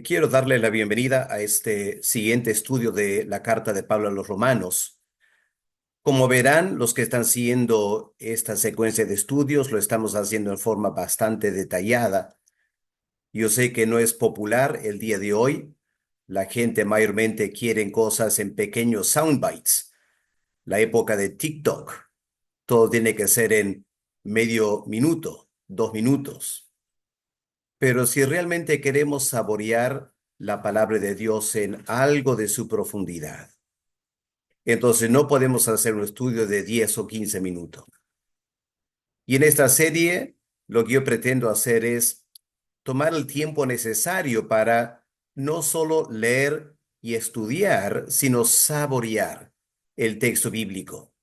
Quiero darle la bienvenida a este siguiente estudio de la carta de Pablo a los Romanos. Como verán, los que están siguiendo esta secuencia de estudios lo estamos haciendo en forma bastante detallada. Yo sé que no es popular el día de hoy. La gente mayormente quiere cosas en pequeños soundbites. La época de TikTok. Todo tiene que ser en medio minuto, 2 minutos. Pero si realmente queremos saborear la palabra de Dios en algo de su profundidad, entonces no podemos hacer un estudio de 10 o 15 minutos. Y en esta serie, lo que yo pretendo hacer es tomar el tiempo necesario para no solo leer y estudiar, sino saborear el texto bíblico,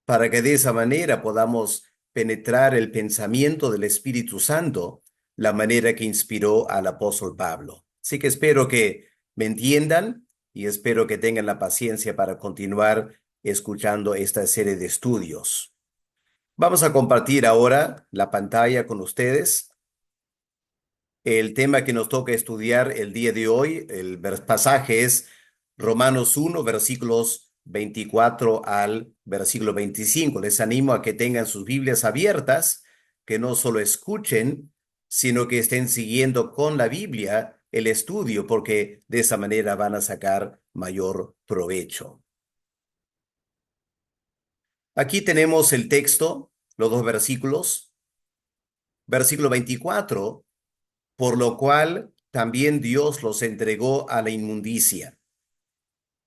para que de esa manera podamos penetrar el pensamiento del Espíritu Santo, la manera que inspiró al apóstol Pablo. Así que espero que me entiendan y espero que tengan la paciencia para continuar escuchando esta serie de estudios. Vamos a compartir ahora la pantalla con ustedes. El tema que nos toca estudiar el día de hoy, el pasaje es Romanos 1, versículos 24 al versículo 25. Les animo a que tengan sus Biblias abiertas, que no solo escuchen, sino que estén siguiendo con la Biblia el estudio, porque de esa manera van a sacar mayor provecho. Aquí tenemos el texto, los dos versículos. Versículo 24. Por lo cual también Dios los entregó a la inmundicia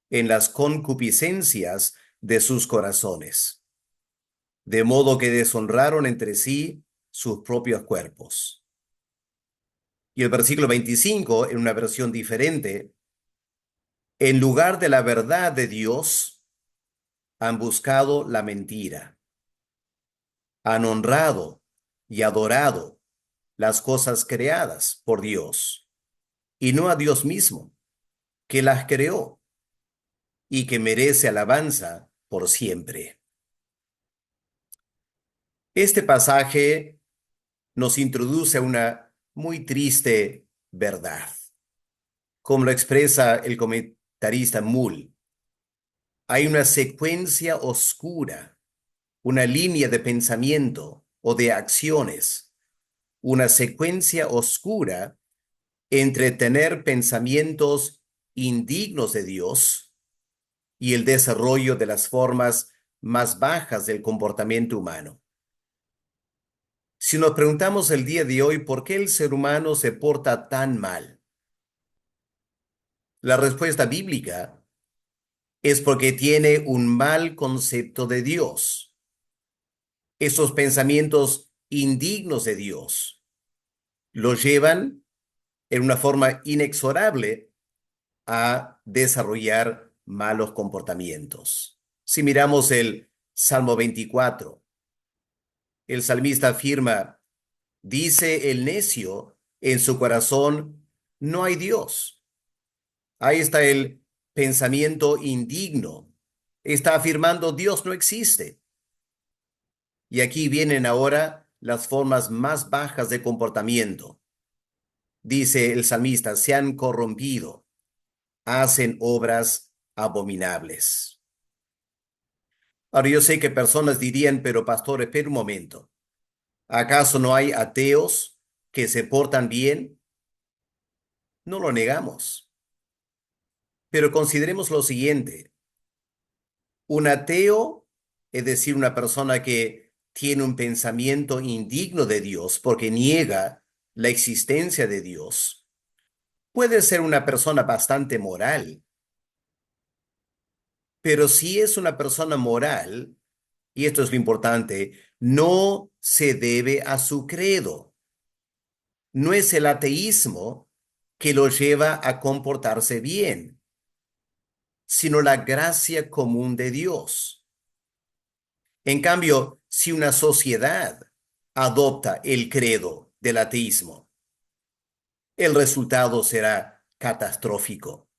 en las concupiscencias de sus corazones, de modo que deshonraron entre sí sus propios cuerpos. Y el versículo 25, en una versión diferente, en lugar de la verdad de Dios, han buscado la mentira, han honrado y adorado las cosas creadas por Dios, y no a Dios mismo, que las creó y que merece alabanza por siempre. Este pasaje nos introduce a una muy triste verdad, como lo expresa el comentarista Mull. Hay una secuencia oscura, una línea de pensamiento o de acciones, una secuencia oscura entre tener pensamientos indignos de Dios y el desarrollo de las formas más bajas del comportamiento humano. Si nos preguntamos el día de hoy por qué el ser humano se porta tan mal, la respuesta bíblica es porque tiene un mal concepto de Dios. Esos pensamientos indignos de Dios los llevan en una forma inexorable a desarrollar malos comportamientos. Si miramos el Salmo 24, el salmista afirma: dice el necio en su corazón, no hay Dios. Ahí está el pensamiento indigno. Está afirmando Dios no existe. Y aquí vienen ahora las formas más bajas de comportamiento. Dice el salmista, se han corrompido, hacen obras abominables. Ahora yo sé que personas dirían, pero pastor, espera un momento. ¿Acaso no hay ateos que se portan bien? No lo negamos. Pero consideremos lo siguiente. Un ateo, es decir, una persona que tiene un pensamiento indigno de Dios porque niega la existencia de Dios, puede ser una persona bastante moral, pero si es una persona moral, y esto es lo importante, no se debe a su credo. No es el ateísmo que lo lleva a comportarse bien, sino la gracia común de Dios. En cambio, si una sociedad adopta el credo del ateísmo, el resultado será catastrófico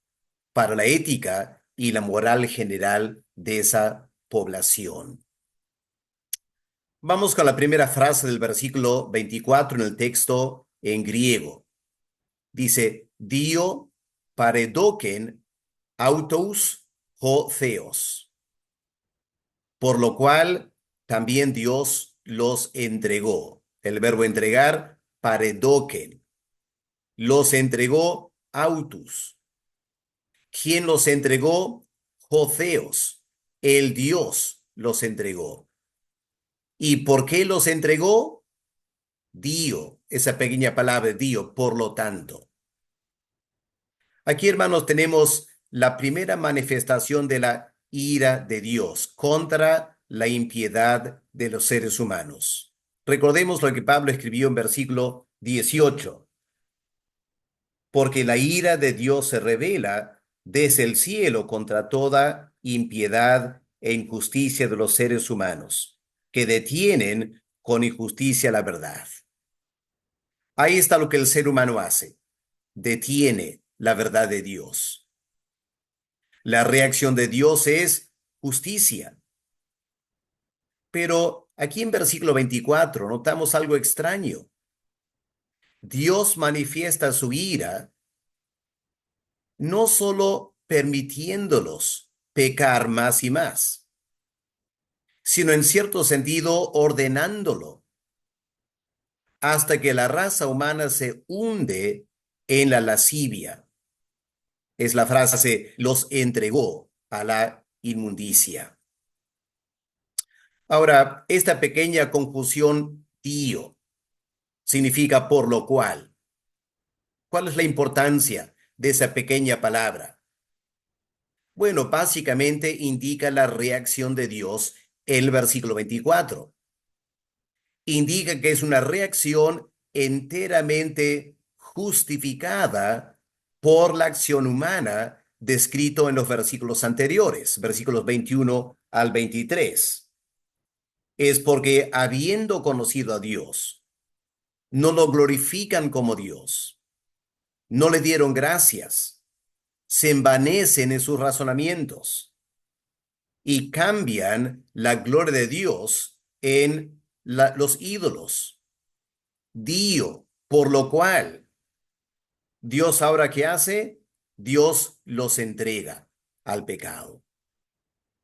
para la ética y la moral general de esa población. Vamos con la primera frase del versículo 24 en el texto en griego. Dice, dio paredoken autos ho theos, por lo cual también Dios los entregó. El verbo entregar, paredoken, los entregó autos. ¿Quién los entregó? Jotheos, el Dios los entregó. ¿Y por qué los entregó? Dio, esa pequeña palabra dio, por lo tanto. Aquí, hermanos, tenemos la primera manifestación de la ira de Dios contra la impiedad de los seres humanos. Recordemos lo que Pablo escribió en versículo 18. Porque la ira de Dios se revela desde el cielo contra toda impiedad e injusticia de los seres humanos, que detienen con injusticia la verdad. Ahí está lo que el ser humano hace. Detiene la verdad de Dios. La reacción de Dios es justicia. Pero aquí en versículo 24 notamos algo extraño. Dios manifiesta su ira no solo permitiéndolos pecar más y más, sino en cierto sentido ordenándolo hasta que la raza humana se hunde en la lascivia. Es la frase, los entregó a la inmundicia. Ahora, esta pequeña confusión, dio, significa por lo cual. ¿Cuál es la importancia de esa pequeña palabra? Bueno, básicamente indica la reacción de Dios en el versículo 24. Indica que es una reacción enteramente justificada por la acción humana descrito en los versículos anteriores, versículos 21 al 23. Es porque habiendo conocido a Dios, no lo glorifican como Dios, no le dieron gracias, se envanecen en sus razonamientos y cambian la gloria de Dios en los ídolos. Dio, por lo cual, Dios ahora ¿qué hace? Dios los entrega al pecado.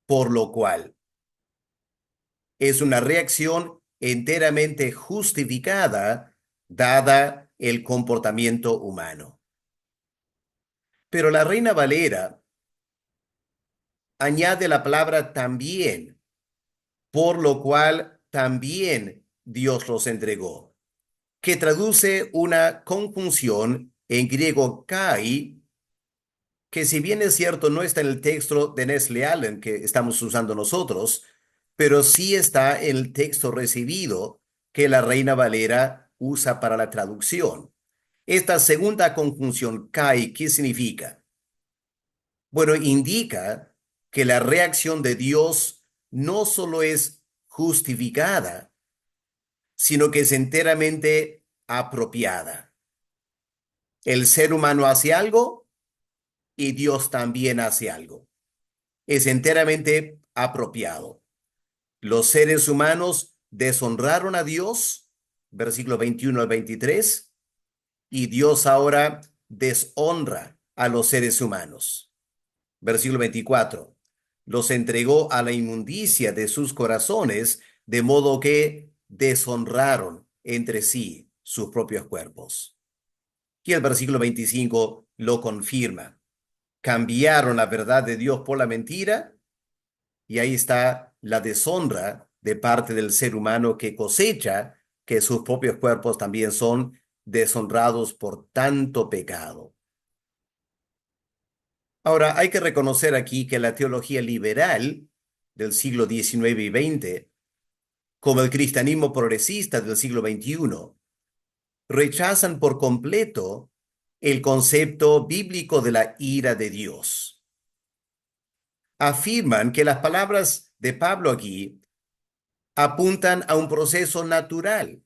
Por lo cual, es una reacción enteramente justificada dada el comportamiento humano. Pero la Reina Valera añade la palabra también, por lo cual también Dios los entregó, que traduce una conjunción en griego kai, que si bien es cierto no está en el texto de Nestle Allen que estamos usando nosotros, pero sí está en el texto recibido que la Reina Valera usa para la traducción. Esta segunda conjunción kai, ¿qué significa? Bueno, indica que la reacción de Dios no solo es justificada, sino que es enteramente apropiada. El ser humano hace algo y Dios también hace algo. Es enteramente apropiado. Los seres humanos deshonraron a Dios, versículo 21 al 23, y Dios ahora deshonra a los seres humanos. Versículo 24. Los entregó a la inmundicia de sus corazones, de modo que deshonraron entre sí sus propios cuerpos. Y el versículo 25 lo confirma. Cambiaron la verdad de Dios por la mentira, y ahí está la deshonra de parte del ser humano que cosecha que sus propios cuerpos también son deshonrados por tanto pecado. Ahora, hay que reconocer aquí que la teología liberal del siglo XIX y XX, como el cristianismo progresista del siglo XXI, rechazan por completo el concepto bíblico de la ira de Dios. Afirman que las palabras de Pablo aquí apuntan a un proceso natural,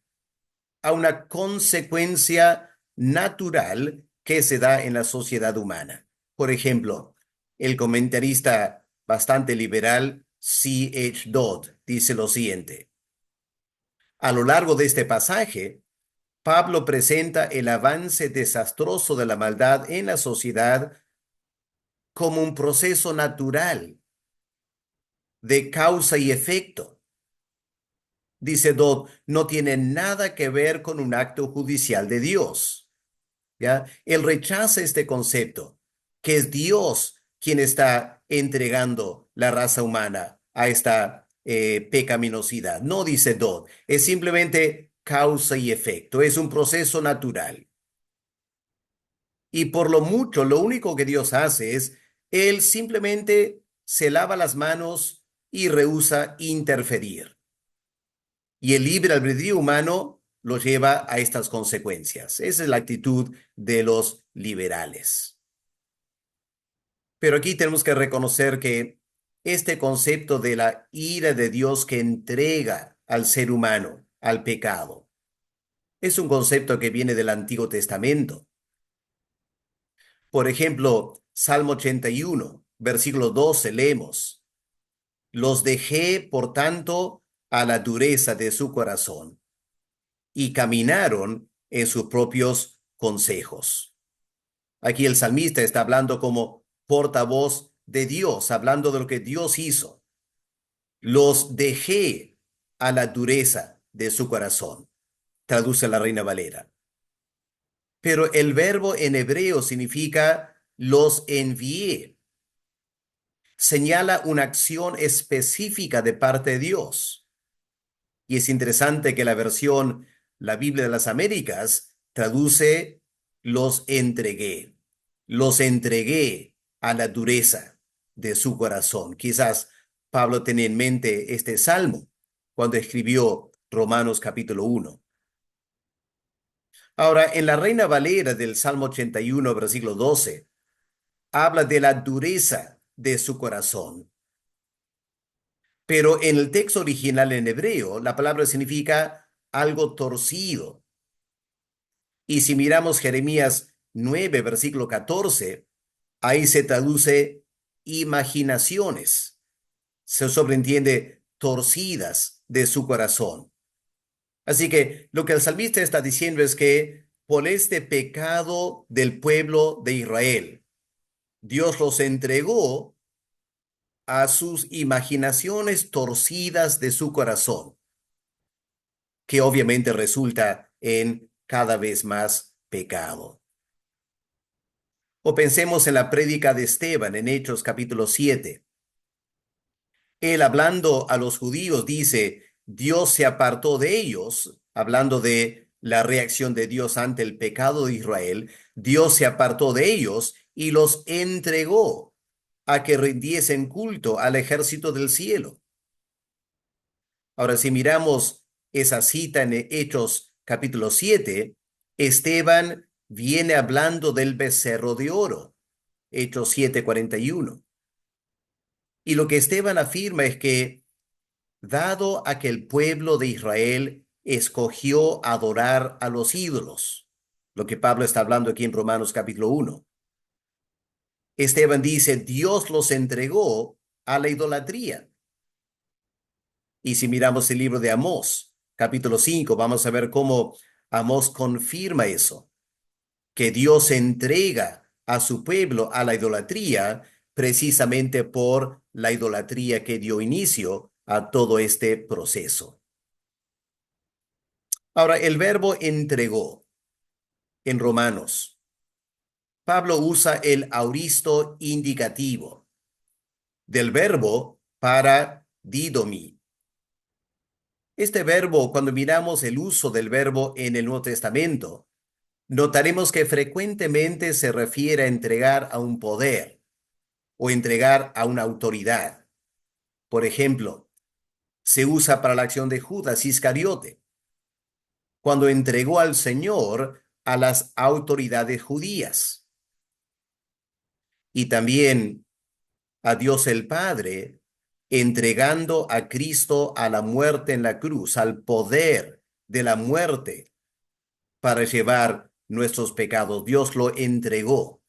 a una consecuencia natural que se da en la sociedad humana. Por ejemplo, el comentarista bastante liberal C. H. Dodd dice lo siguiente: a lo largo de este pasaje, Pablo presenta el avance desastroso de la maldad en la sociedad como un proceso natural de causa y efecto. Dice Dodd, no tiene nada que ver con un acto judicial de Dios. ¿Ya? Él rechaza este concepto, que es Dios quien está entregando la raza humana a esta pecaminosidad. No, dice Dodd, es simplemente causa y efecto, es un proceso natural. Y por lo mucho, lo único que Dios hace es, Él simplemente se lava las manos y rehúsa interferir. Y el libre albedrío humano lo lleva a estas consecuencias. Esa es la actitud de los liberales. Pero aquí tenemos que reconocer que este concepto de la ira de Dios que entrega al ser humano al pecado es un concepto que viene del Antiguo Testamento. Por ejemplo, Salmo 81, versículo 12, leemos, los dejé, por tanto, a la dureza de su corazón y caminaron en sus propios consejos. Aquí el salmista está hablando como portavoz de Dios, hablando de lo que Dios hizo. Los dejé a la dureza de su corazón, traduce la Reina Valera. Pero el verbo en hebreo significa los envié. Señala una acción específica de parte de Dios. Y es interesante que la Biblia de las Américas, traduce los entregué a la dureza de su corazón. Quizás Pablo tenía en mente este salmo cuando escribió Romanos capítulo 1. Ahora, en la Reina Valera del Salmo 81, versículo 12, habla de la dureza de su corazón. Pero en el texto original en hebreo, la palabra significa algo torcido. Y si miramos Jeremías 9, versículo 14, ahí se traduce imaginaciones. Se sobreentiende torcidas de su corazón. Así que lo que el salmista está diciendo es que por este pecado del pueblo de Israel, Dios los entregó a sus imaginaciones torcidas de su corazón, que obviamente resulta en cada vez más pecado. O pensemos en la prédica de Esteban en Hechos capítulo 7. Él hablando a los judíos dice, Dios se apartó de ellos, hablando de la reacción de Dios ante el pecado de Israel, Dios se apartó de ellos y los entregó a que rindiesen culto al ejército del cielo. Ahora, si miramos esa cita en Hechos capítulo 7, Esteban viene hablando del becerro de oro, Hechos 7:41. Y lo que Esteban afirma es que, dado a que el pueblo de Israel escogió adorar a los ídolos, lo que Pablo está hablando aquí en Romanos capítulo 1, Esteban dice, Dios los entregó a la idolatría. Y si miramos el libro de Amós, capítulo 5, vamos a ver cómo Amós confirma eso, que Dios entrega a su pueblo a la idolatría precisamente por la idolatría que dio inicio a todo este proceso. Ahora, el verbo entregó en Romanos. Pablo usa el auristo indicativo del verbo para didomi. Este verbo, cuando miramos el uso del verbo en el Nuevo Testamento, notaremos que frecuentemente se refiere a entregar a un poder o entregar a una autoridad. Por ejemplo, se usa para la acción de Judas Iscariote, cuando entregó al Señor a las autoridades judías. Y también a Dios el Padre, entregando a Cristo a la muerte en la cruz, al poder de la muerte para llevar nuestros pecados. Dios lo entregó.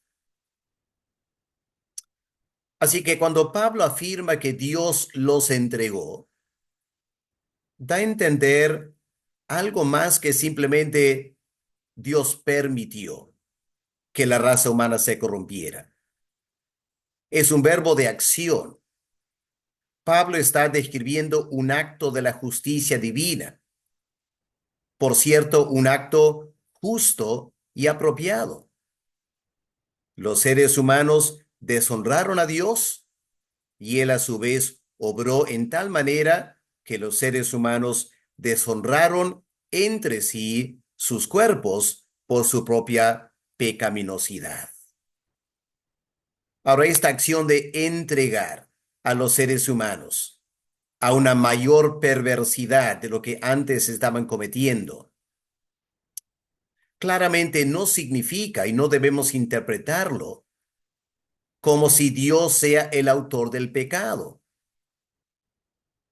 Así que cuando Pablo afirma que Dios los entregó, da a entender algo más que simplemente Dios permitió que la raza humana se corrompiera. Es un verbo de acción. Pablo está describiendo un acto de la justicia divina. Por cierto, un acto justo y apropiado. Los seres humanos deshonraron a Dios y él a su vez obró en tal manera que los seres humanos deshonraron entre sí sus cuerpos por su propia pecaminosidad. Ahora, esta acción de entregar a los seres humanos a una mayor perversidad de lo que antes estaban cometiendo, claramente no significa y no debemos interpretarlo como si Dios sea el autor del pecado,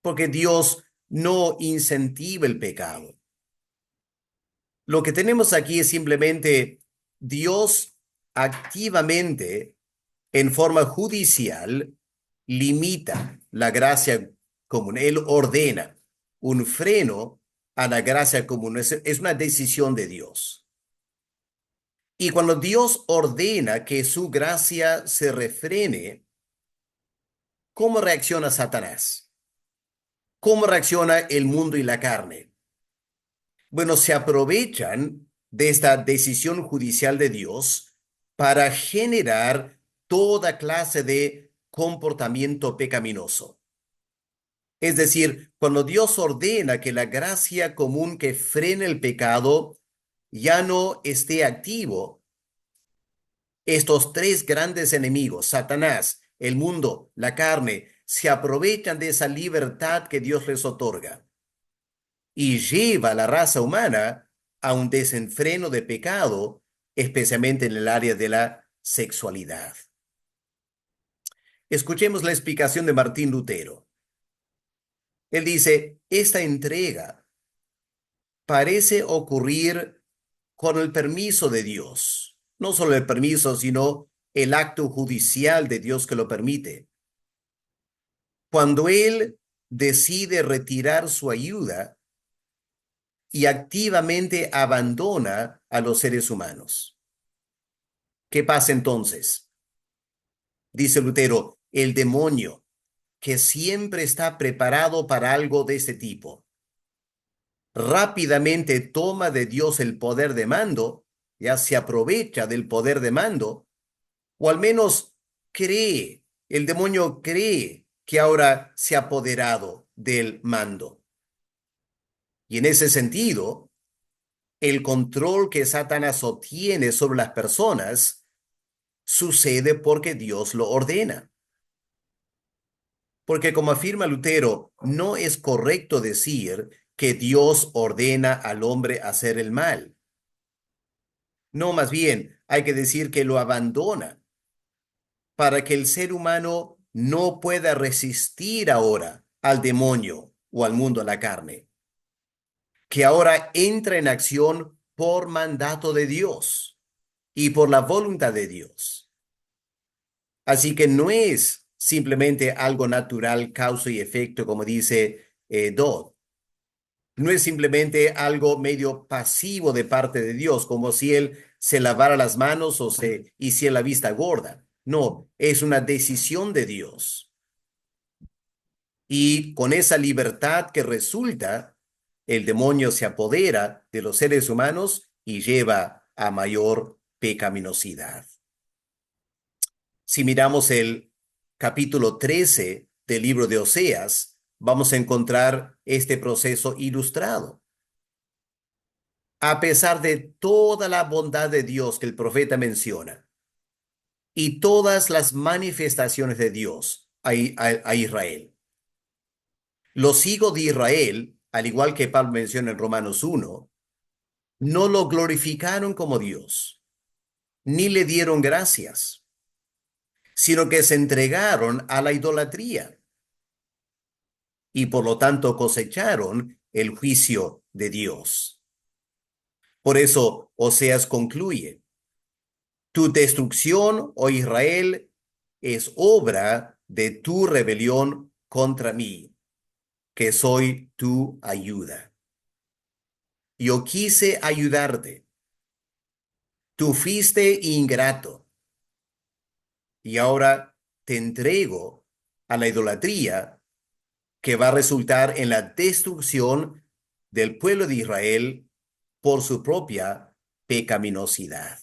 porque Dios no incentiva el pecado. Lo que tenemos aquí es simplemente Dios activamente, en forma judicial, limita la gracia común. Él ordena un freno a la gracia común. Es una decisión de Dios. Y cuando Dios ordena que su gracia se refrene, ¿cómo reacciona Satanás? ¿Cómo reacciona el mundo y la carne? Bueno, se aprovechan de esta decisión judicial de Dios para generar toda clase de comportamiento pecaminoso. Es decir, cuando Dios ordena que la gracia común que frena el pecado ya no esté activo, estos tres grandes enemigos, Satanás, el mundo, la carne, se aprovechan de esa libertad que Dios les otorga y lleva a la raza humana a un desenfreno de pecado, especialmente en el área de la sexualidad. Escuchemos la explicación de Martín Lutero. Él dice, esta entrega parece ocurrir con el permiso de Dios. No solo el permiso, sino el acto judicial de Dios que lo permite. Cuando Él decide retirar su ayuda y activamente abandona a los seres humanos. ¿Qué pasa entonces? Dice Lutero, el demonio, que siempre está preparado para algo de ese tipo, rápidamente toma de Dios el poder de mando, ya se aprovecha del poder de mando, o al menos cree, el demonio cree que ahora se ha apoderado del mando. Y en ese sentido, el control que Satanás obtiene sobre las personas sucede porque Dios lo ordena. Porque como afirma Lutero, no es correcto decir que Dios ordena al hombre hacer el mal. No, más bien, hay que decir que lo abandona para que el ser humano no pueda resistir ahora al demonio o al mundo de la carne, que ahora entra en acción por mandato de Dios y por la voluntad de Dios. Así que no es simplemente algo natural, causa y efecto, como dice Dodd. No es simplemente algo medio pasivo de parte de Dios, como si Él se lavara las manos o se hiciera la vista gorda. No, es una decisión de Dios. Y con esa libertad que resulta, el demonio se apodera de los seres humanos y lleva a mayor pecaminosidad. Si miramos el capítulo 13 del libro de Oseas, vamos a encontrar este proceso ilustrado. A pesar de toda la bondad de Dios que el profeta menciona y todas las manifestaciones de Dios a Israel, los hijos de Israel, al igual que Pablo menciona en Romanos 1, no lo glorificaron como Dios, ni le dieron gracias, sino que se entregaron a la idolatría y por lo tanto cosecharon el juicio de Dios. Por eso Oseas concluye, tu destrucción, oh Israel, es obra de tu rebelión contra mí, que soy tu ayuda. Yo quise ayudarte, Tú fuiste ingrato y ahora te entrego a la idolatría que va a resultar en la destrucción del pueblo de Israel por su propia pecaminosidad.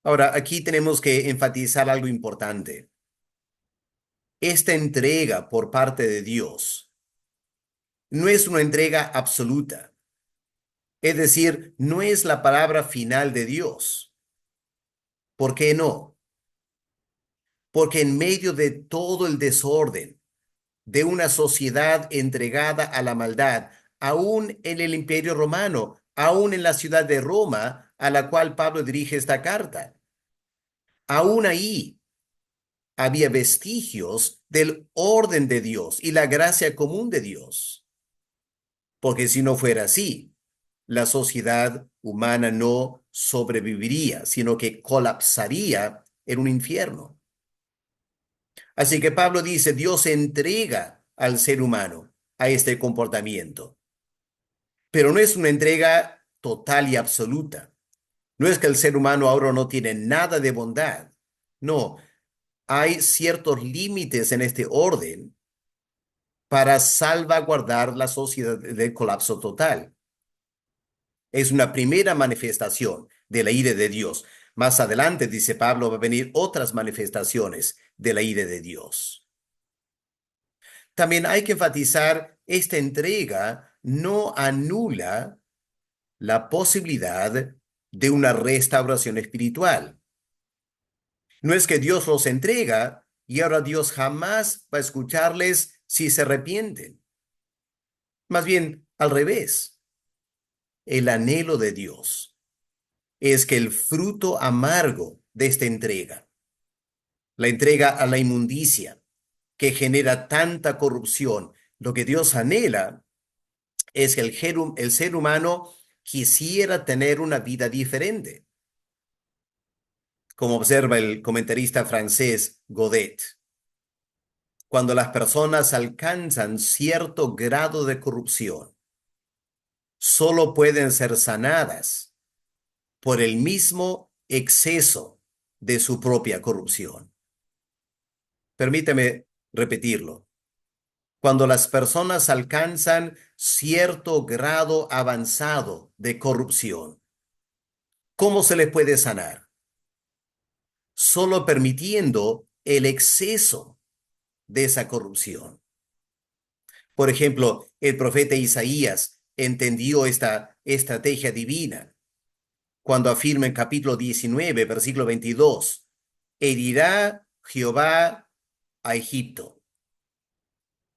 Ahora, aquí tenemos que enfatizar algo importante. Esta entrega por parte de Dios no es una entrega absoluta. Es decir, no es la palabra final de Dios. ¿Por qué no? Porque en medio de todo el desorden de una sociedad entregada a la maldad, aún en el Imperio Romano, aún en la ciudad de Roma, a la cual Pablo dirige esta carta, aún ahí había vestigios del orden de Dios y la gracia común de Dios. Porque si no fuera así, la sociedad humana no sobreviviría, sino que colapsaría en un infierno. Así que Pablo dice, Dios entrega al ser humano a este comportamiento, pero no es una entrega total y absoluta. No es que el ser humano ahora no tiene nada de bondad. No, hay ciertos límites en este orden para salvaguardar la sociedad del colapso total. Es una primera manifestación de la ira de Dios. Más adelante, dice Pablo, va a venir otras manifestaciones de la ira de Dios. También hay que enfatizar, esta entrega no anula la posibilidad de una restauración espiritual. No es que Dios los entrega y ahora Dios jamás va a escucharles si se arrepienten. Más bien, al revés. El anhelo de Dios es que el fruto amargo de esta entrega, la entrega a la inmundicia que genera tanta corrupción, lo que Dios anhela es que el ser humano quisiera tener una vida diferente, como observa el comentarista francés Godet. Cuando las personas alcanzan cierto grado de corrupción, solo pueden ser sanadas por el mismo exceso de su propia corrupción. Permíteme repetirlo. Cuando las personas alcanzan cierto grado avanzado de corrupción, ¿cómo se les puede sanar? Solo permitiendo el exceso de esa corrupción. Por ejemplo, el profeta Isaías entendió esta estrategia divina cuando afirma en capítulo 19, versículo 22, herirá Jehová a Egipto,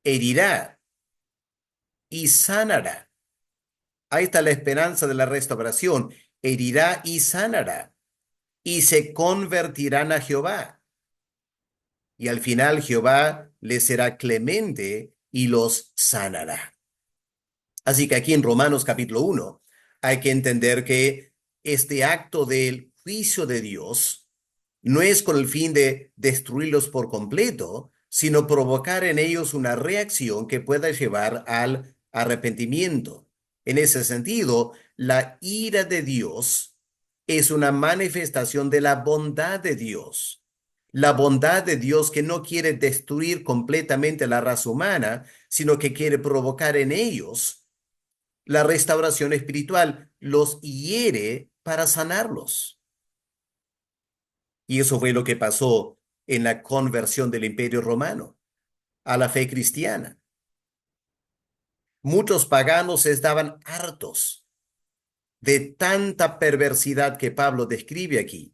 herirá y sanará. Ahí está la esperanza de la restauración, herirá y sanará, y se convertirán a Jehová. Y al final Jehová les será clemente y los sanará. Así que aquí en Romanos capítulo 1 hay que entender que este acto del juicio de Dios no es con el fin de destruirlos por completo, sino provocar en ellos una reacción que pueda llevar al arrepentimiento. En ese sentido, la ira de Dios es una manifestación de la bondad de Dios. La bondad de Dios que no quiere destruir completamente la raza humana, sino que quiere provocar en ellos la restauración espiritual, los hiere para sanarlos. Y eso fue lo que pasó en la conversión del Imperio Romano a la fe cristiana. Muchos paganos estaban hartos de tanta perversidad que Pablo describe aquí.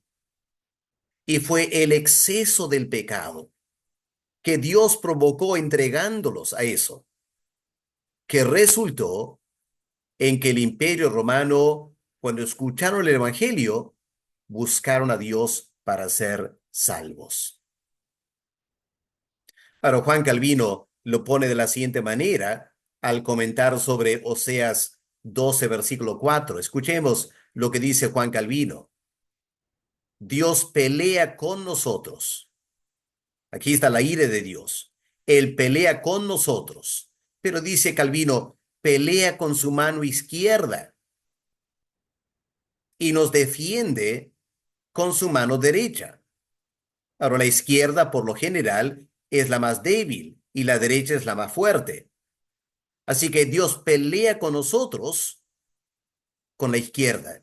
Y fue el exceso del pecado que Dios provocó entregándolos a eso, que resultó en que el Imperio Romano, cuando escucharon el Evangelio, buscaron a Dios para ser salvos. Ahora, Juan Calvino lo pone de la siguiente manera al comentar sobre Oseas 12, versículo 4. Escuchemos lo que dice Juan Calvino. Dios pelea con nosotros. Aquí está la ira de Dios. Él pelea con nosotros. Pero dice Calvino, pelea con su mano izquierda. y nos defiende con su mano derecha. Ahora, la izquierda, por lo general, es la más débil y la derecha es la más fuerte. Así que Dios pelea con nosotros con la izquierda.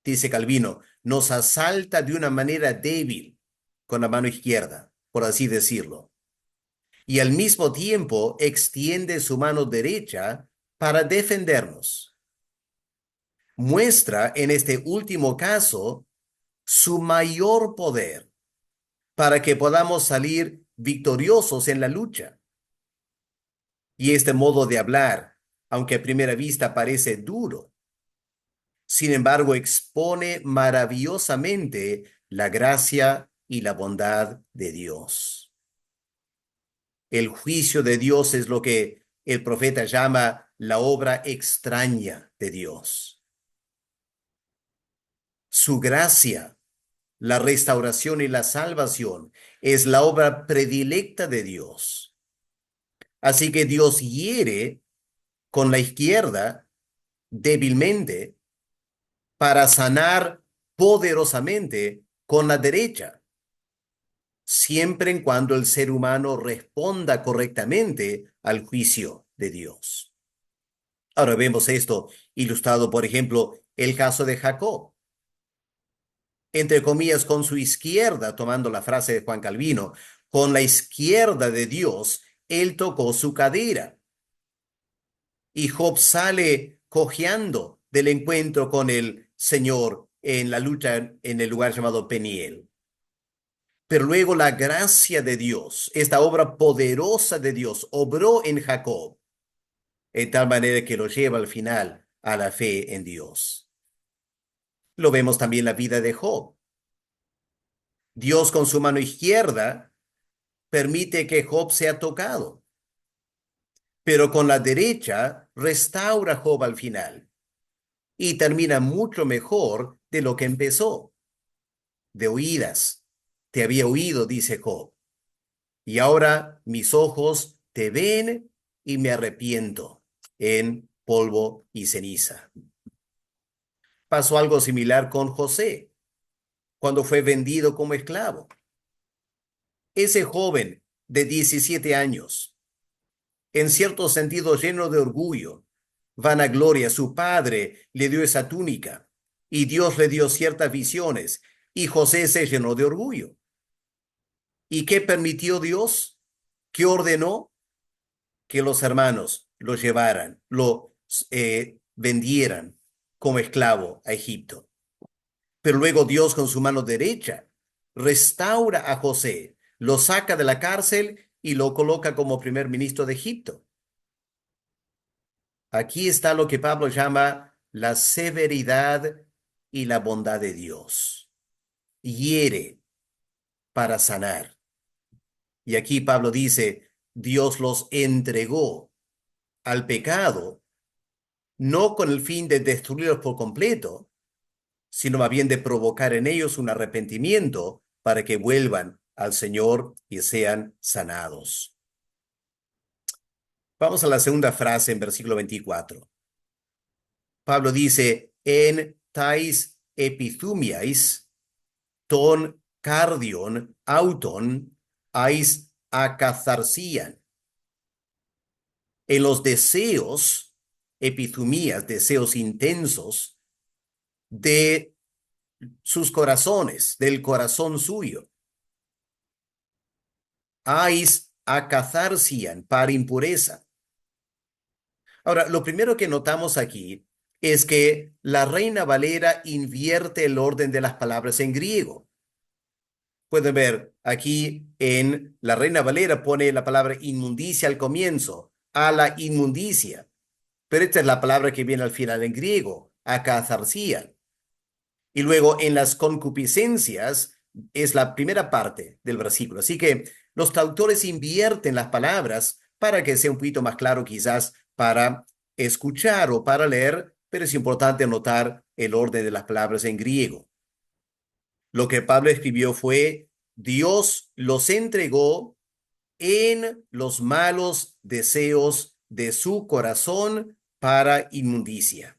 Dice Calvino, nos asalta de una manera débil con la mano izquierda, por así decirlo. Y al mismo tiempo extiende su mano derecha para defendernos. Muestra en este último caso su mayor poder para que podamos salir victoriosos en la lucha. Y este modo de hablar, aunque a primera vista parece duro, sin embargo expone maravillosamente la gracia y la bondad de Dios. El juicio de Dios es lo que el profeta llama la obra extraña de Dios. Su gracia, la restauración y la salvación es la obra predilecta de Dios. Así que Dios hiere con la izquierda débilmente para sanar poderosamente con la derecha, siempre en cuando el ser humano responda correctamente al juicio de Dios. Ahora vemos esto ilustrado, por ejemplo, el caso de Jacob. Entre comillas, con su izquierda, tomando la frase de Juan Calvino, con la izquierda de Dios, él tocó su cadera. Y Job sale cojeando del encuentro con el Señor en la lucha en el lugar llamado Peniel. Pero luego la gracia de Dios, esta obra poderosa de Dios, obró en Jacob, en tal manera que lo lleva al final a la fe en Dios. Lo vemos también en la vida de Job. Dios con su mano izquierda permite que Job sea tocado, pero con la derecha restaura a Job al final y termina mucho mejor de lo que empezó. De oídas te había oído, dice Job, y ahora mis ojos te ven y me arrepiento en polvo y ceniza. Pasó algo similar con José, cuando fue vendido como esclavo. Ese joven de 17 años, en cierto sentido lleno de orgullo, vanagloria, su padre le dio esa túnica y Dios le dio ciertas visiones y José se llenó de orgullo. ¿Y qué permitió Dios? ¿Qué ordenó? Que los hermanos lo llevaran, lo vendieran como esclavo a Egipto. Pero luego Dios con su mano derecha restaura a José, lo saca de la cárcel y lo coloca como primer ministro de Egipto. Aquí está lo que Pablo llama la severidad y la bondad de Dios. Hiere para sanar. Y aquí Pablo dice, Dios los entregó al pecado, no con el fin de destruirlos por completo, sino más bien de provocar en ellos un arrepentimiento para que vuelvan al Señor y sean sanados. Vamos a la segunda frase en versículo 24. Pablo dice, en tais epithumiais ton cardion auton ais acatharsian. En los deseos, epithumías, deseos intensos de sus corazones, del corazón suyo. Ais acatharsian, para impureza. Ahora, lo primero que notamos aquí es que la Reina Valera invierte el orden de las palabras en griego. Pueden ver aquí en la Reina Valera pone la palabra inmundicia al comienzo, a la inmundicia. Pero esta es la palabra que viene al final en griego, akatharsia. Y luego en las concupiscencias es la primera parte del versículo. Así que los traductores invierten las palabras para que sea un poquito más claro quizás para escuchar o para leer, pero es importante notar el orden de las palabras en griego. Lo que Pablo escribió fue, Dios los entregó en los malos deseos de su corazón para inmundicia.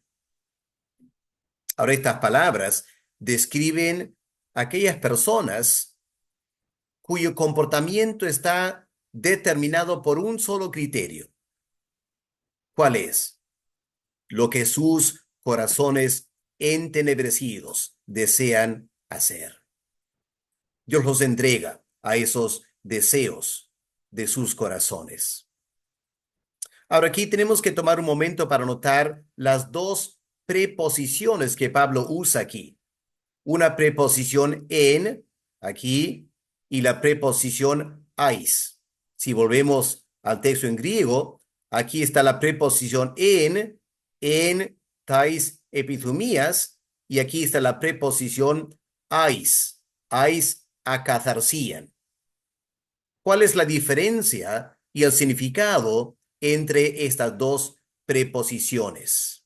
Ahora, estas palabras describen aquellas personas cuyo comportamiento está determinado por un solo criterio. ¿Cuál es? Lo que sus corazones entenebrecidos desean hacer. Dios los entrega a esos deseos de sus corazones. Ahora aquí tenemos que tomar un momento para notar las dos preposiciones que Pablo usa aquí. Una preposición en, aquí, y la preposición ais. Si volvemos al texto en griego, aquí está la preposición en tais epithumías, y aquí está la preposición ais acatharsian. ¿Cuál es la diferencia y el significado entre estas dos preposiciones?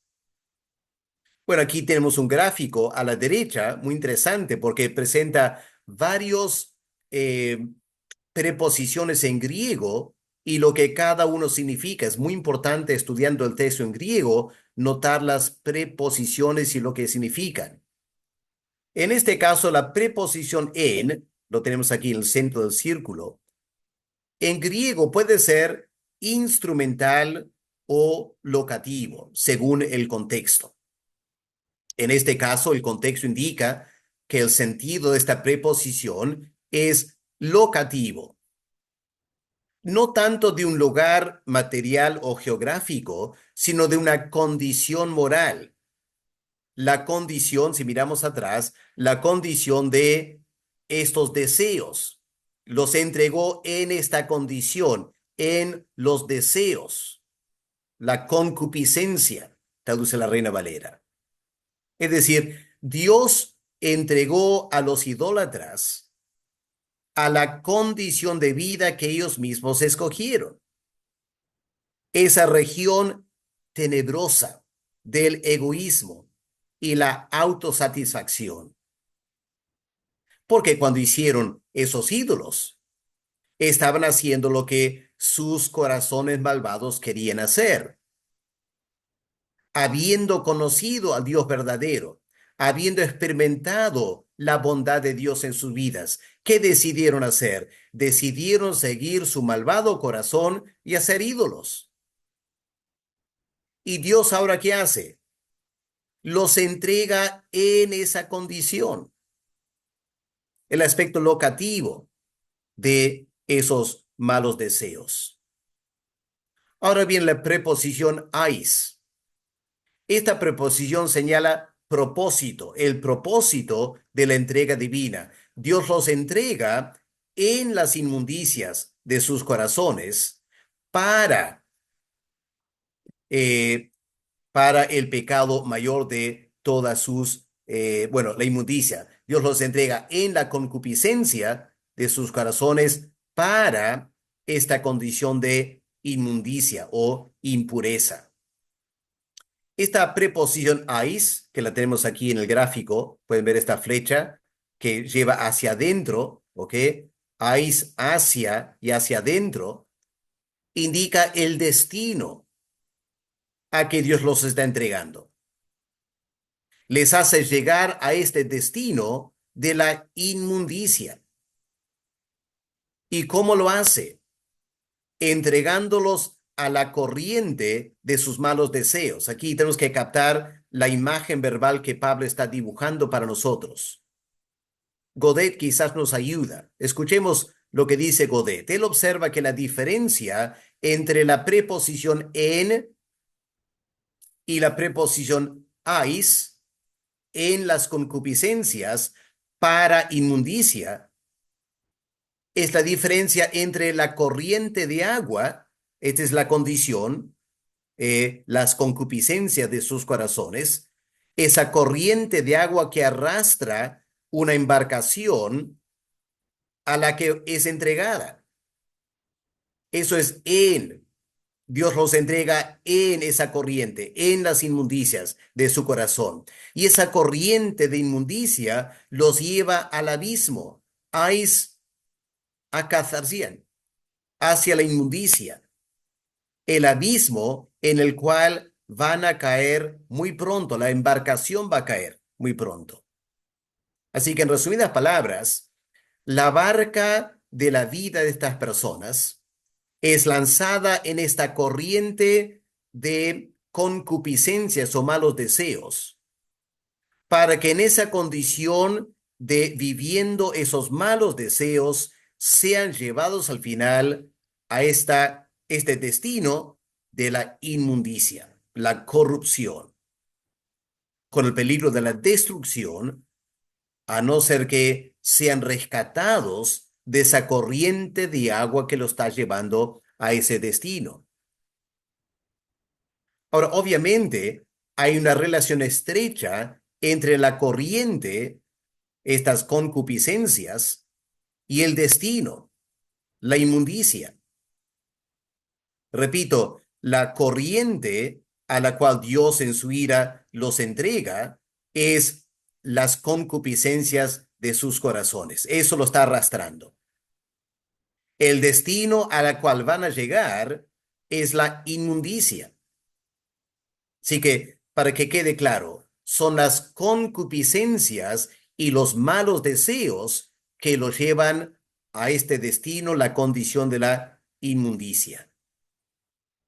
Bueno, aquí tenemos un gráfico a la derecha muy interesante porque presenta varios preposiciones en griego y lo que cada uno significa. Es muy importante estudiando el texto en griego notar las preposiciones y lo que significan. En este caso, la preposición en, lo tenemos aquí en el centro del círculo, en griego puede ser instrumental o locativo, según el contexto. En este caso, el contexto indica que el sentido de esta preposición es locativo, no tanto de un lugar material o geográfico, sino de una condición moral. La condición, si miramos atrás, la condición de estos deseos. Los entregó en esta condición, en los deseos. La concupiscencia, traduce la Reina Valera. Es decir, Dios entregó a los idólatras a la condición de vida que ellos mismos escogieron. Esa región tenebrosa del egoísmo y la autosatisfacción. Porque cuando hicieron esos ídolos, estaban haciendo lo que sus corazones malvados querían hacer. Habiendo conocido al Dios verdadero, habiendo experimentado la bondad de Dios en sus vidas, ¿qué decidieron hacer? Decidieron seguir su malvado corazón y hacer ídolos. ¿Y Dios ahora qué hace? Los entrega en esa condición. El aspecto locativo de esos malos deseos. Ahora bien, la preposición ais. Esta preposición señala propósito, el propósito de la entrega divina. Dios los entrega en las inmundicias de sus corazones para, eh, para el pecado mayor de todas sus, la inmundicia. Dios los entrega en la concupiscencia de sus corazones para esta condición de inmundicia o impureza. Esta preposición ais, que la tenemos aquí en el gráfico, pueden ver esta flecha que lleva hacia adentro, ¿ok? Ais hacia y hacia adentro, indica el destino a que Dios los está entregando. Les hace llegar a este destino de la inmundicia. ¿Y cómo lo hace? Entregándolos a la corriente de sus malos deseos. Aquí tenemos que captar la imagen verbal que Pablo está dibujando para nosotros. Godet quizás nos ayuda. Escuchemos lo que dice Godet. Él observa que la diferencia entre la preposición en y la preposición ais en las concupiscencias para inmundicia es la diferencia entre la corriente de agua, esta es la condición, las concupiscencias de sus corazones, esa corriente de agua que arrastra una embarcación a la que es entregada. Eso es en. Dios los entrega en esa corriente, en las inmundicias de su corazón. Y esa corriente de inmundicia los lleva al abismo, ais acatharsian, hacia la inmundicia, el abismo en el cual van a caer muy pronto, la embarcación va a caer. muy pronto. Así que en resumidas palabras, la barca de la vida de estas personas es lanzada en esta corriente de concupiscencias o malos deseos, para que en esa condición de viviendo esos malos deseos sean llevados al final a este destino de la inmundicia, la corrupción, con el peligro de la destrucción, a no ser que sean rescatados de esa corriente de agua que lo está llevando a ese destino. Ahora, obviamente, hay una relación estrecha entre la corriente, estas concupiscencias, y el destino, la inmundicia. Repito, la corriente a la cual Dios en su ira los entrega es las concupiscencias de sus corazones. Eso lo está arrastrando. El destino a la cual van a llegar es la inmundicia. Así que, para que quede claro, son las concupiscencias y los malos deseos que los llevan a este destino, la condición de la inmundicia.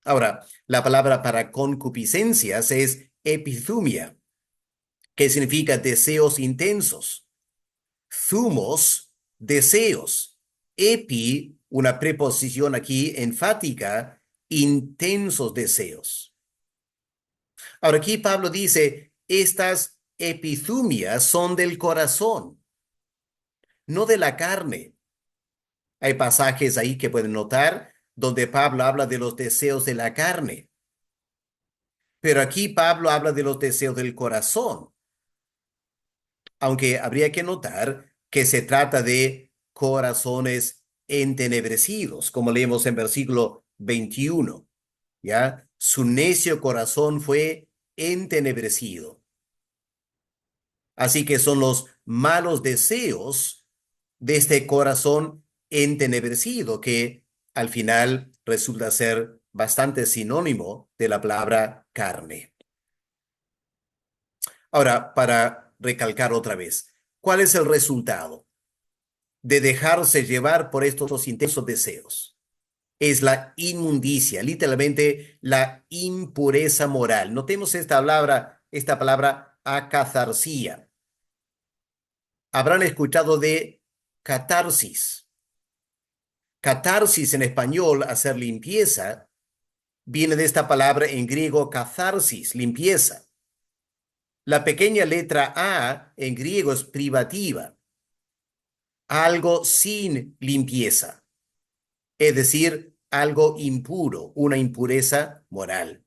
Ahora, la palabra para concupiscencias es epithumia, que significa deseos intensos. Thumos, deseos. Epi, una preposición aquí enfática, intensos deseos. Ahora aquí Pablo dice, estas epithumias son del corazón, no de la carne. Hay pasajes ahí que pueden notar donde Pablo habla de los deseos de la carne, pero aquí Pablo habla de los deseos del corazón, aunque habría que notar que se trata de corazones entenebrecidos, como leemos en versículo 21, ¿ya? Su necio corazón fue entenebrecido. Así que son los malos deseos de este corazón entenebrecido que al final resulta ser bastante sinónimo de la palabra carne. Ahora, para recalcar otra vez, ¿cuál es el resultado de dejarse llevar por estos intensos deseos? Es la inmundicia, literalmente la impureza moral. Notemos esta palabra acatharsia. Habrán escuchado de catarsis. Catarsis en español, hacer limpieza, viene de esta palabra en griego catharsis, limpieza. La pequeña letra A en griego es privativa, algo sin limpieza, es decir, algo impuro, una impureza moral.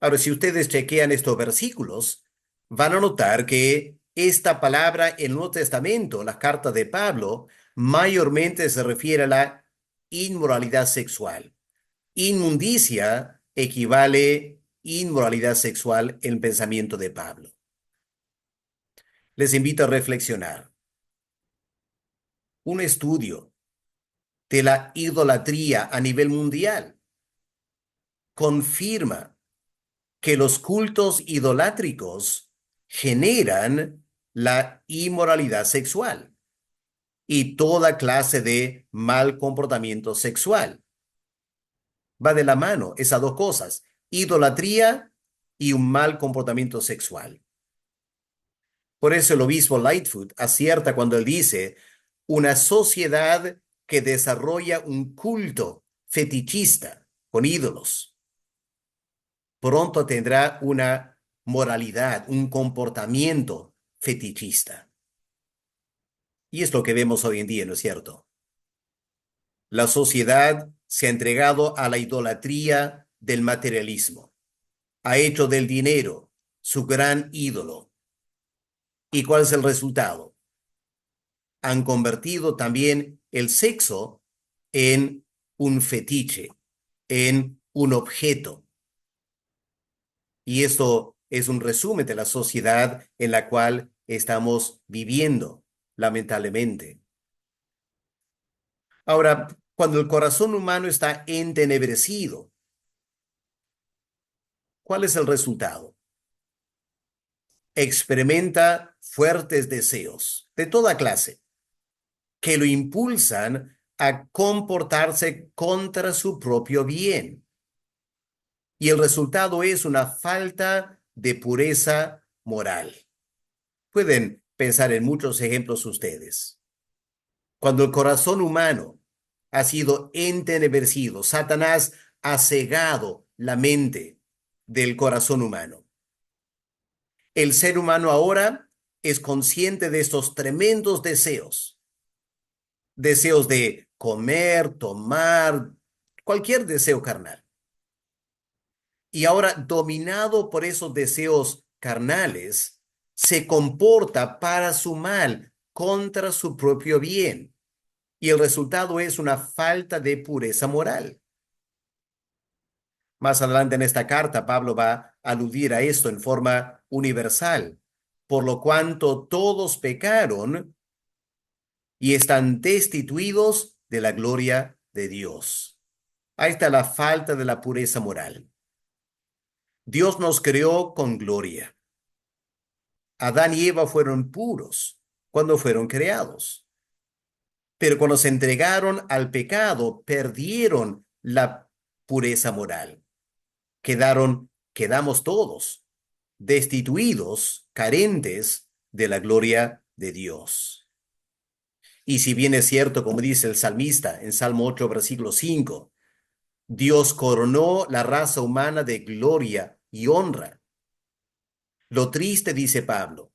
Ahora, si ustedes chequean estos versículos, van a notar que esta palabra en el Nuevo Testamento, la carta de Pablo, mayormente se refiere a la inmoralidad sexual. Inmundicia equivale inmoralidad sexual en el pensamiento de Pablo. Les invito a reflexionar. Un estudio de la idolatría a nivel mundial confirma que los cultos idolátricos generan la inmoralidad sexual y toda clase de mal comportamiento sexual. Va de la mano esas dos cosas, idolatría y un mal comportamiento sexual. Por eso el obispo Lightfoot acierta cuando él dice, una sociedad que desarrolla un culto fetichista con ídolos, pronto tendrá una moralidad, un comportamiento fetichista. Y es lo que vemos hoy en día, ¿no es cierto? La sociedad se ha entregado a la idolatría del materialismo, ha hecho del dinero su gran ídolo. ¿Y cuál es el resultado? Han convertido también el sexo en un fetiche, en un objeto. Y esto es un resumen de la sociedad en la cual estamos viviendo, lamentablemente. Ahora, cuando el corazón humano está entenebrecido, ¿cuál es el resultado? experimenta fuertes deseos de toda clase que lo impulsan a comportarse contra su propio bien. Y el resultado es una falta de pureza moral. Pueden pensar en muchos ejemplos ustedes. Cuando el corazón humano ha sido entenebrecido, Satanás ha cegado la mente del corazón humano. El ser humano ahora es consciente de estos tremendos deseos, deseos de comer, tomar, cualquier deseo carnal. Y ahora, dominado por esos deseos carnales, se comporta para su mal, contra su propio bien. Y el resultado es una falta de pureza moral. Más adelante en esta carta, Pablo va a aludir a esto en forma universal, por lo cuanto todos pecaron y están destituidos de la gloria de Dios. Ahí está la falta de la pureza moral. Dios nos creó con gloria. Adán y Eva fueron puros cuando fueron creados, pero cuando se entregaron al pecado, perdieron la pureza moral. Quedamos todos destituidos, carentes de la gloria de Dios. Y si bien es cierto, como dice el salmista en Salmo 8, versículo 5, Dios coronó la raza humana de gloria y honra. Lo triste, dice Pablo,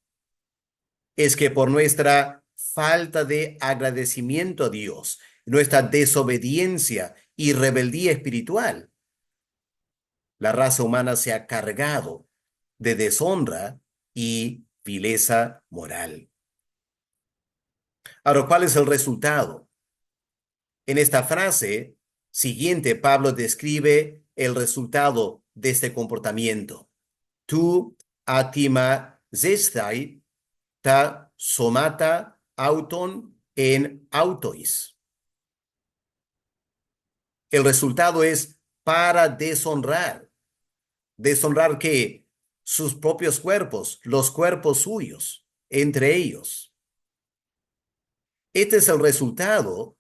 es que por nuestra falta de agradecimiento a Dios, nuestra desobediencia y rebeldía espiritual, la raza humana se ha cargado de deshonra y vileza moral. Ahora, ¿cuál es el resultado? En esta frase siguiente, Pablo describe el resultado de este comportamiento. Tu atimazestai ta somata auton en autois. El resultado es para deshonrar. ¿Deshonrar qué? Sus propios cuerpos, los cuerpos suyos, entre ellos. Este es el resultado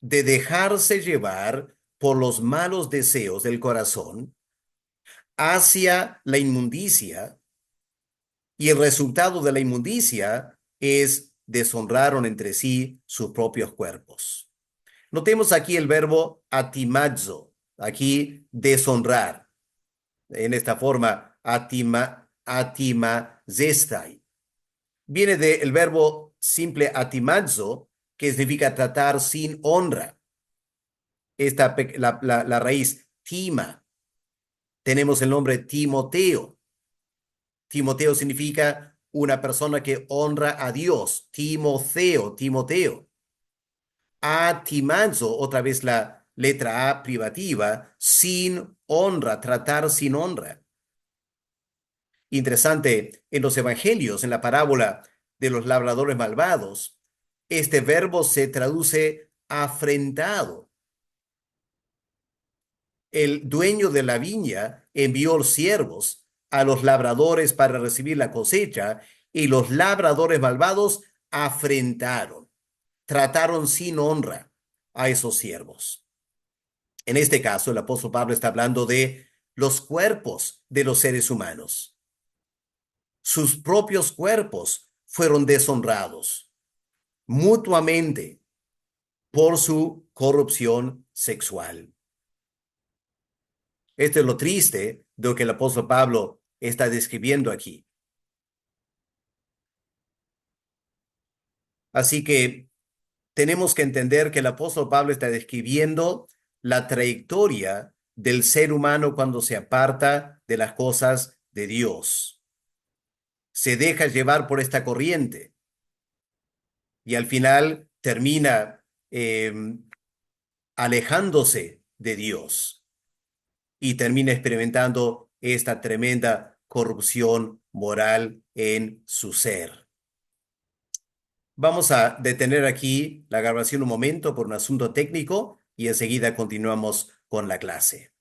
de dejarse llevar por los malos deseos del corazón hacia la inmundicia, y el resultado de la inmundicia es deshonraron entre sí sus propios cuerpos. Notemos aquí el verbo atimazo, aquí deshonrar, en esta forma atimazestai. Viene del verbo simple atimazo, que significa tratar sin honra. La raíz tima. Tenemos el nombre Timoteo. Timoteo significa una persona que honra a Dios. Timoteo. Atimazo, otra vez la letra A privativa, sin honra, tratar sin honra. Interesante, en los evangelios, en la parábola de los labradores malvados, este verbo se traduce afrentado. El dueño de la viña envió siervos a los labradores para recibir la cosecha, y los labradores malvados afrentaron, trataron sin honra a esos siervos. En este caso, el apóstol Pablo está hablando de los cuerpos de los seres humanos. Sus propios cuerpos fueron deshonrados mutuamente por su corrupción sexual. Esto es lo triste de lo que el apóstol Pablo está describiendo aquí. Así que tenemos que entender que el apóstol Pablo está describiendo la trayectoria del ser humano cuando se aparta de las cosas de Dios. Se deja llevar por esta corriente y al final termina alejándose de Dios y termina experimentando esta tremenda corrupción moral en su ser. Vamos a detener aquí la grabación un momento por un asunto técnico y enseguida continuamos con la clase.